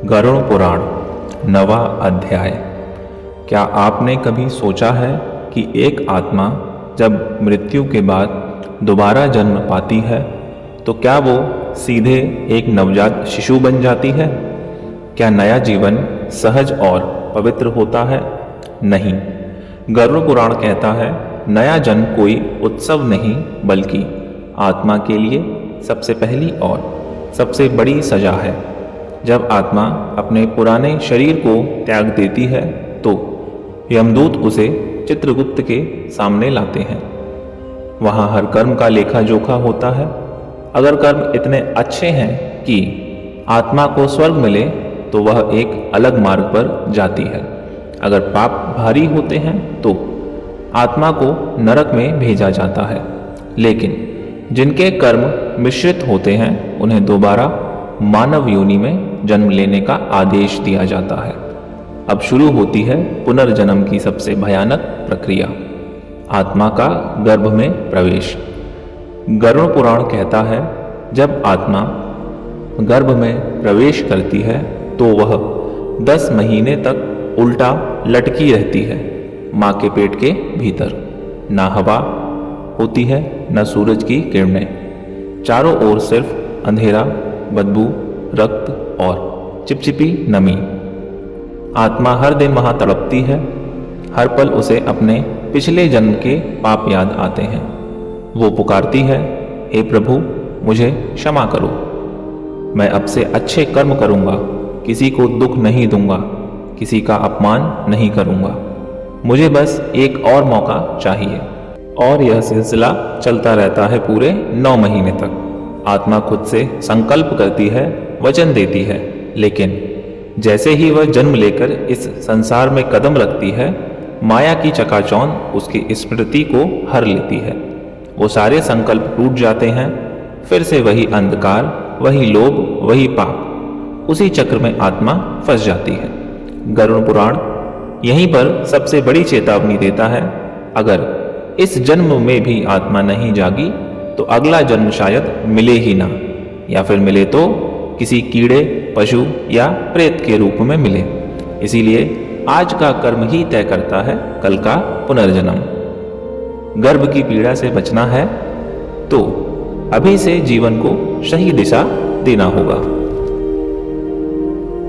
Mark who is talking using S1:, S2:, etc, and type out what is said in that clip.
S1: गरुड़ पुराण 9वां अध्याय। क्या आपने कभी सोचा है कि एक आत्मा जब मृत्यु के बाद दोबारा जन्म पाती है तो क्या वो सीधे एक नवजात शिशु बन जाती है? क्या नया जीवन सहज और पवित्र होता है? नहीं। गरुड़ पुराण कहता है, नया जन्म कोई उत्सव नहीं बल्कि आत्मा के लिए सबसे पहली और सबसे बड़ी सजा है। जब आत्मा अपने पुराने शरीर को त्याग देती है तो यमदूत उसे चित्रगुप्त के सामने लाते हैं। वहाँ हर कर्म का लेखा जोखा होता है। अगर कर्म इतने अच्छे हैं कि आत्मा को स्वर्ग मिले तो वह एक अलग मार्ग पर जाती है। अगर पाप भारी होते हैं तो आत्मा को नरक में भेजा जाता है। लेकिन जिनके कर्म मिश्रित होते हैं उन्हें दोबारा मानव योनि में जन्म लेने का आदेश दिया जाता है। अब शुरू होती है पुनर्जन्म की सबसे भयानक प्रक्रिया, आत्मा का गर्भ में प्रवेश। गरुड़ पुराण कहता है, जब आत्मा गर्भ में प्रवेश करती है तो वह 10 महीने तक उल्टा लटकी रहती है माँ के पेट के भीतर। ना हवा होती है न सूरज की किरणें, चारों ओर सिर्फ अंधेरा, बदबू, रक्त और चिपचिपी नमी। आत्मा हर दिन वहां तड़पती है। हर पल उसे अपने पिछले जन्म के पाप याद आते हैं। वो पुकारती है, हे प्रभु, मुझे क्षमा करो। मैं अब से अच्छे कर्म करूंगा, किसी को दुख नहीं दूंगा, किसी का अपमान नहीं करूंगा। मुझे बस एक और मौका चाहिए। और यह सिलसिला चलता रहता है पूरे 9 महीने तक। आत्मा खुद से संकल्प करती है, वचन देती है, लेकिन जैसे ही वह जन्म लेकर इस संसार में कदम रखती है, माया की चकाचौंध उसकी स्मृति को हर लेती है। वो सारे संकल्प टूट जाते हैं। फिर से वही अंधकार, वही लोभ, वही पाप, उसी चक्र में आत्मा फंस जाती है। गरुड़ पुराण यहीं पर सबसे बड़ी चेतावनी देता है, अगर इस जन्म में भी आत्मा नहीं जागी तो अगला जन्म शायद मिले ही ना, या फिर मिले तो किसी कीड़े, पशु या प्रेत के रूप में मिले। इसीलिए आज का कर्म ही तय करता है कल का पुनर्जन्म। गर्भ की पीड़ा से बचना है तो अभी से जीवन को सही दिशा देना होगा।